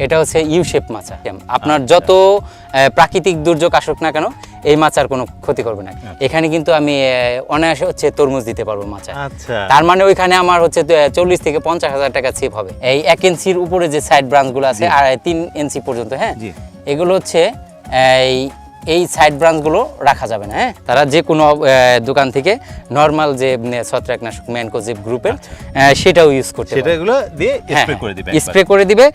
এটা হচ্ছে you shape মাচা। আপনার যত প্রাকৃতিক দুর্যোগ আসুক না কেন এই মাচার কোনো ক্ষতি করবে না। এখানে কিন্তু আমি অনায়াসে হচ্ছে তরমুজ দিতে পারবো মাচা। আচ্ছা, তার মানে ওইখানে আমার হচ্ছে 40 থেকে 50,000 টাকা সেভ হবে। এই 1 ইঞ্চির উপরে যে সাইড ব্রাঞ্চগুলো আছে আর 3 ইঞ্চি পর্যন্ত, হ্যাঁ, এগুলো হচ্ছে এই সাইড ব্রাঞ্চগুলো রাখা যাবে না। হ্যাঁ, তারা যে কোনো দোকান থেকে নর্মাল যে ছত্রাকনাশক ম্যানকোজেব গ্রুপের সেটাও ইউজ করতে পারে, সেটাগুলো দিয়ে স্প্রে করে দিবে, স্প্রে করে দিবে।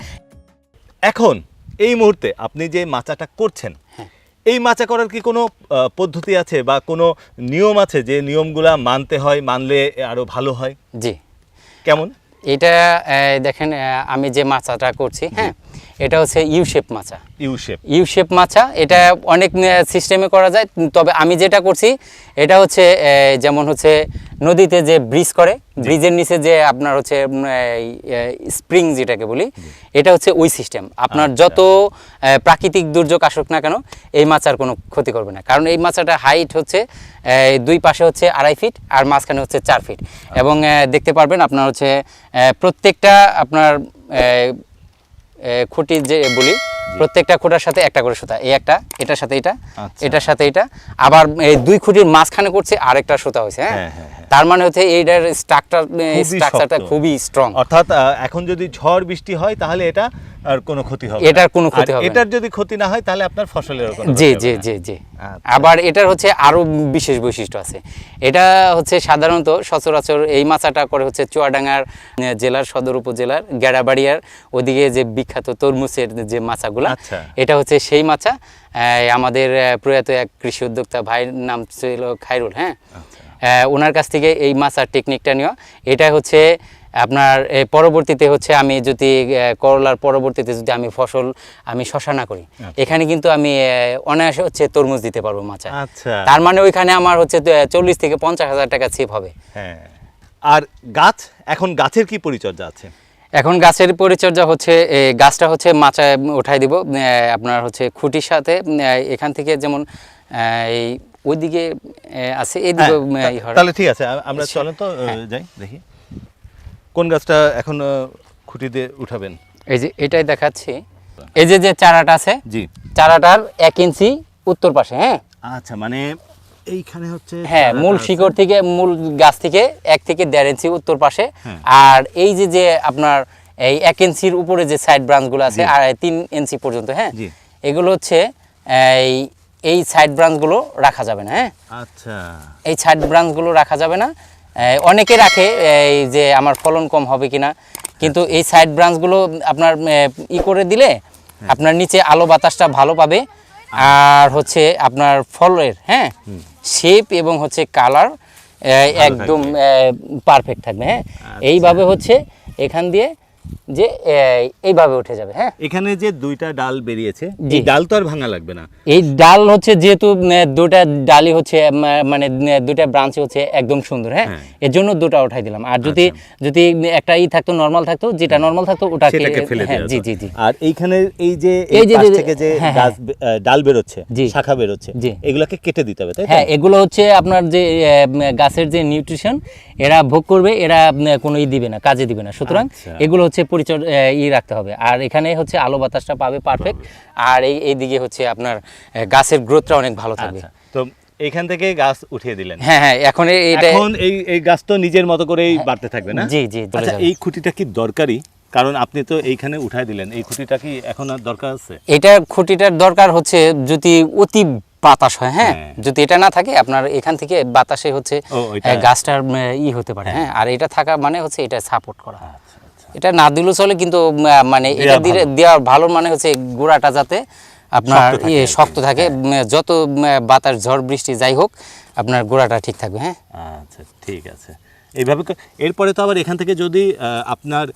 এখন এই মুহূর্তে আপনি যে মাচাটা করছেন, এই মাচা করার কি কোনো পদ্ধতি আছে বা কোনো নিয়ম আছে যে নিয়মগুলা মানতে হয়, মানলে আরো ভালো হয়? জি। কেমন? এটা দেখেন, আমি যে মাচাটা করছি, হ্যাঁ, এটা হচ্ছে ইউ শেপ মাচা। ইউ শেপ মাচা এটা অনেক সিস্টেমে করা যায়, তবে আমি যেটা করছি এটা হচ্ছে যেমন হচ্ছে নদীতে যে ব্রিজ করে, ব্রিজের নিচে যে আপনার হচ্ছে স্প্রিং যেটাকে বলি, এটা হচ্ছে ওই সিস্টেম। আপনার যত প্রাকৃতিক দুর্যোগ আসুক না কেন এই মাচার কোনো ক্ষতি করবে না, কারণ এই মাচাটা হাইট হচ্ছে 2 পাশে হচ্ছে 2.5 ফিট আর মাঝখানে হচ্ছে 4 ফিট। এবং দেখতে পারবেন আপনার হচ্ছে প্রত্যেকটা আপনার খুঁটি যে বলি, প্রত্যেকটা খুঁটার সাথে একটা করে সুতা, এই একটা, এটার সাথে এটা, এটার সাথে এটা, আবার এই 2 খুঁটির মাঝখানে করছে আরেকটা সুতা হয়েছে। হ্যাঁ, তার মানে হচ্ছে এইটার স্ট্রাকচারটা খুবই স্ট্রং। অর্থাৎ এখন যদি ঝড় বৃষ্টি হয় তাহলে এটা আর কোনো ক্ষতি হবে না, এটার কোনো ক্ষতি হবে না। এটার যদি ক্ষতি না হয় তাহলে আপনার ফসলের কোনো ক্ষতি জি হবে জি না। জি জি। আবার এটার হচ্ছে আরো বিশেষ বৈশিষ্ট্য আছে। এটা হচ্ছে সাধারণত সচরাচর এই মাচাটা করে হচ্ছে চুয়াডাঙ্গার জেলার সদর উপজেলার গেড়াবাড়িয়ার ওদিকে যে বিখ্যাত তরমুজের যে মাচাগুলা, এটা হচ্ছে সেই মাচা। আমাদের প্রয়াত এক কৃষি উদ্যোক্তা ভাইয়ের নাম ছিল খায়রুল, হ্যাঁ, ওনার কাছ থেকে এই মাচার টেকনিকটা নেওয়া। এটা হচ্ছে আপনার পরবর্তীতে হচ্ছে আমি যদি করলার পরবর্তীতে যদি আমি ফসল আমি শশা না করি, এখানে কিন্তু আমি অনায়াসে হচ্ছে তরমুজ দিতে পারবো মাচা। তার মানে ওইখানে আমার হচ্ছে 40 থেকে 50,000 টাকা সেভ হবে। হ্যাঁ। আর গাছ, এখন গাছের কি পরিচর্যা আছে? এখন গাছের পরিচর্যা হচ্ছে গাছটা হচ্ছে মাচায় উঠাই দিব আপনার হচ্ছে খুঁটির সাথে। এখান থেকে যেমন এই ওইদিকে আছে, এইদিকে। তাহলে ঠিক আছে, আমরা চলেন তো যাই দেখি কোন গাছটা এখন খুঁটি দিয়ে উঠাবেন। এই যে এটাই দেখাচ্ছি, এই যে যে চারাটা আছে, জি, চারাটার 1 ইঞ্চি উত্তর পাশে। হ্যাঁ, আচ্ছা, মানে এইখানে হচ্ছে, হ্যাঁ, মূল শিকড় থেকে, মূল গাছ থেকে 1 থেকে 1.5 ইঞ্চি উত্তর পাশে। আর এই যে যে আপনার এই 1 ইঞ্চির উপরে যে সাইড ব্রাঞ্চগুলো আছে আর 3 ইঞ্চি পর্যন্ত, হ্যাঁ, এগুলো হচ্ছে এই সাইড ব্রাঞ্চগুলো রাখা যাবে না। হ্যাঁ, আচ্ছা, এই সাইড ব্রাঞ্চগুলো রাখা যাবে না। অনেকে রাখে এই যে আমার ফলন কম হবে কিনা, কিন্তু এই সাইড ব্রাঞ্চগুলো আপনার করে দিলে আপনার নিচে আলো বাতাসটা ভালো পাবে, আর হচ্ছে আপনার ফলের, হ্যাঁ, শেপ এবং হচ্ছে কালার একদম পারফেক্ট থাকবে। হ্যাঁ, এইভাবে হচ্ছে এখান দিয়ে যে এইভাবে উঠে যাবে। হ্যাঁ, এখানে যে 2টা ডাল বেরিয়েছে, এই ডাল তো আর ভাঙা লাগবে না। এই ডাল হচ্ছে যেহেতু 2টা ডালই হচ্ছে মানে 2টা ব্রাঞ্চ হচ্ছে একদম সুন্দর। হ্যাঁ, এর জন্য 2টা উঠাই দিলাম। আর যদি একটা থাকতো, নরমাল থাকতো, যেটা নরমাল থাকতো ওটাকে ফেলে দেওয়া। জি জি জি। আর এইখানে এই যে পাশ থেকে যে গাছ ডাল বের হচ্ছে, শাখা বের হচ্ছে, এগুলোকে কেটে দিতে হবে, তাই তো? হ্যাঁ, এগুলো হচ্ছে আপনার যে গাছের যে নিউট্রিশন এরা ভোগ করবে, এরা কোনো দিবে না, কাজে দিবে না। সুতরাং এগুলো হচ্ছে পরিচর্যা রাখতে হবে। আর এখানে হচ্ছে আলো বাতাসটা পাবে পারফেক্ট, আর এইদিকে হচ্ছে আপনার গাছের গ্রোথটা অনেক ভালো থাকবে। তো এইখান থেকে গাছ উঠিয়ে দিলেন। হ্যাঁ হ্যাঁ, এখন এই গাছ তো নিজের মতো করেই বাড়তে থাকবে না? জি জি। আচ্ছা, এই খুঁটিটা কি দরকারি? কারণ আপনি তো এইখানে উঠাই দিলেন, এই খুঁটিটা কি এখন আর দরকার আছে? এটা খুঁটিটার দরকার হচ্ছে যদি অতি বাতাস হয়। হ্যাঁ, যদি এটা না থাকে আপনার এখান থেকে বাতাসে হচ্ছে গাছটার হতে পারে। হ্যাঁ, আর এটা থাকা মানে হচ্ছে এটা সাপোর্ট করা। এটা না দিলেও চলে, কিন্তু মানে এটা দেওয়া ভালো, মানে হচ্ছে গোড়াটা যাতে আপনার শক্ত থাকে, যত বাতাস ঝড় বৃষ্টি যাই হোক আপনার গোড়াটা ঠিক থাকবে। হ্যাঁ, আচ্ছা, ঠিক আছে। এইভাবে এরপরে তো আবার এখান থেকে যদি আপনার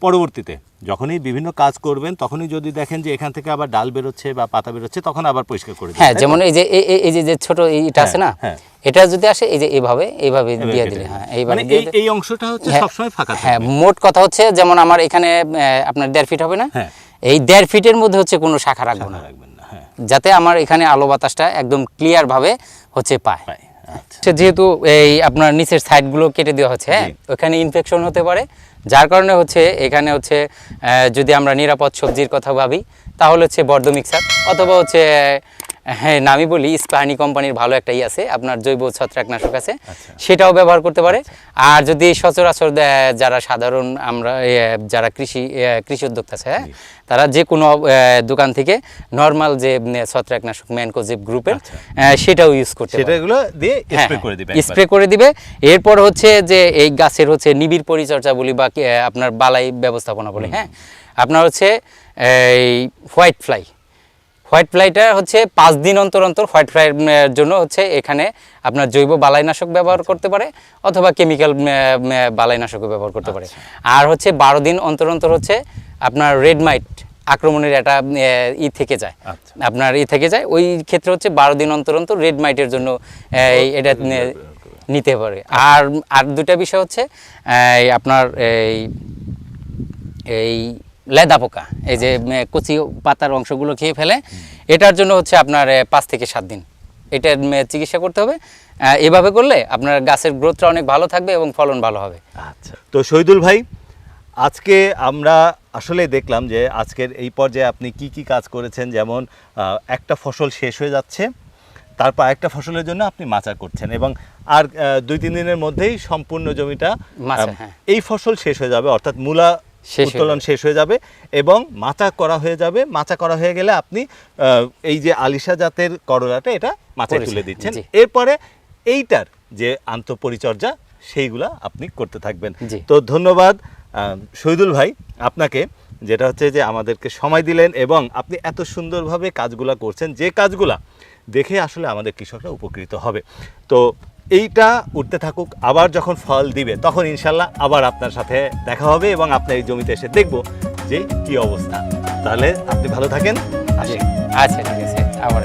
পরবর্তীতে যখনই বিভিন্ন কাজ করবেন তখনই যদি দেখেন যে এখান থেকে আবার ডাল বেরোচ্ছে বা পাতা বেরোচ্ছে, তখন আবার পরিষ্কার করে দিবেন। হ্যাঁ, যেমন এই যে ছোট এইটা আছে না, এটা যদি আসে এই যে এইভাবে দিয়ে দিলে, হ্যাঁ, এইভাবে এই অংশটা হচ্ছে সবসময় ফাঁকা থাকবে। হ্যাঁ, মোট কথা হচ্ছে যেমন আমার এখানে আপনার 1.5 ফিট হবে না, এই 1.5 ফিটের মধ্যে হচ্ছে কোনো শাখা রাখবো না, যাতে আমার এখানে আলো বাতাসটা একদম ক্লিয়ার ভাবে হচ্ছে পায়। যেহেতু এই আপনার নিচের সাইডগুলো কেটে দেওয়া হচ্ছে, হ্যাঁ, ওখানে ইনফেকশন হতে পারে, যার কারণে হচ্ছে এখানে হচ্ছে যদি আমরা নিরাপদ সবজির কথা ভাবি তাহলে হচ্ছে বর্ধ মিক্সার অথবা হচ্ছে হ্যাঁ নামি বলি ইস্পাহানি কোম্পানির ভালো একটাই আছে আপনার জৈব ছত্রাকনাশক আছে, সেটাও ব্যবহার করতে পারে। আর যদি সচরাচর যারা সাধারণ আমরা যারা কৃষি উদ্যোক্তা আছে, হ্যাঁ, তারা যে কোনো দোকান থেকে নর্মাল যে ছত্রাকনাশক ম্যানকোজেব গ্রুপের সেটাও ইউজ করতে পারে, সেটাগুলো দিয়ে স্প্রে করে দিবে, স্প্রে করে দিবে। এরপর হচ্ছে যে এই গাছের হচ্ছে নিবিড় পরিচর্যা বলি বা আপনার বালাই ব্যবস্থাপনা বলি, হ্যাঁ, আপনার হচ্ছে এই হোয়াইট ফ্লাইটা হচ্ছে 5 দিন অন্তর অন্তর হোয়াইট ফ্লাইয়ের জন্য হচ্ছে এখানে আপনার জৈব বালাইনাশক ব্যবহার করতে পারে অথবা কেমিক্যাল বালাইনাশকও ব্যবহার করতে পারে। আর হচ্ছে 12 দিন অন্তর অন্তর হচ্ছে আপনার রেড মাইট আক্রমণের একটা থেকে যায়, আপনার থেকে যায়, ওই ক্ষেত্রে হচ্ছে 12 দিন অন্তর অন্তর রেড মাইটের জন্য এটা নিতে পারে। আর দুটা বিষয় হচ্ছে আপনার এই লেদা পোকা, এই যে কচি পাতার অংশগুলো খেয়ে ফেলে, এটার জন্য হচ্ছে আপনার 5 থেকে 7 দিন এটার চিকিৎসা করতে হবে। এভাবে করলে আপনার গাছের গ্রোথটা অনেক ভালো থাকবে এবং ফলন ভালো হবে। আচ্ছা, তো শহীদুল ভাই, আজকে আমরা আসলে দেখলাম যে আজকের এই পর্যায়ে আপনি কি কি কাজ করেছেন, যেমন একটা ফসল শেষ হয়ে যাচ্ছে, তারপর একটা ফসলের জন্য আপনি মাচা করছেন এবং আর 2-3 দিনের মধ্যেই সম্পূর্ণ জমিটা এই ফসল শেষ হয়ে যাবে, অর্থাৎ মূলা উত্তোলন শেষ হয়ে যাবে এবং মাচা করা হয়ে যাবে। মাচা করা হয়ে গেলে আপনি এই যে আলিশা জাতের করলাটা এটা মাচায় তুলে দিচ্ছেন, এরপরে এইটার যে আন্তঃপরিচর্যা সেইগুলা আপনি করতে থাকবেন। তো ধন্যবাদ শহীদুল ভাই আপনাকে, যেটা হচ্ছে যে আমাদেরকে সময় দিলেন এবং আপনি এত সুন্দরভাবে কাজগুলা করছেন, যে কাজগুলা দেখে আসলে আমাদের কৃষকরা উপকৃত হবে। তো এইটা উঠতে থাকুক, আবার যখন ফল দিবে তখন ইনশাল্লাহ আবার আপনার সাথে দেখা হবে এবং আপনার এই জমিতে এসে দেখব যে কি অবস্থা। তাহলে আপনি ভালো থাকেন। আচ্ছা ঠিক আছে, আবার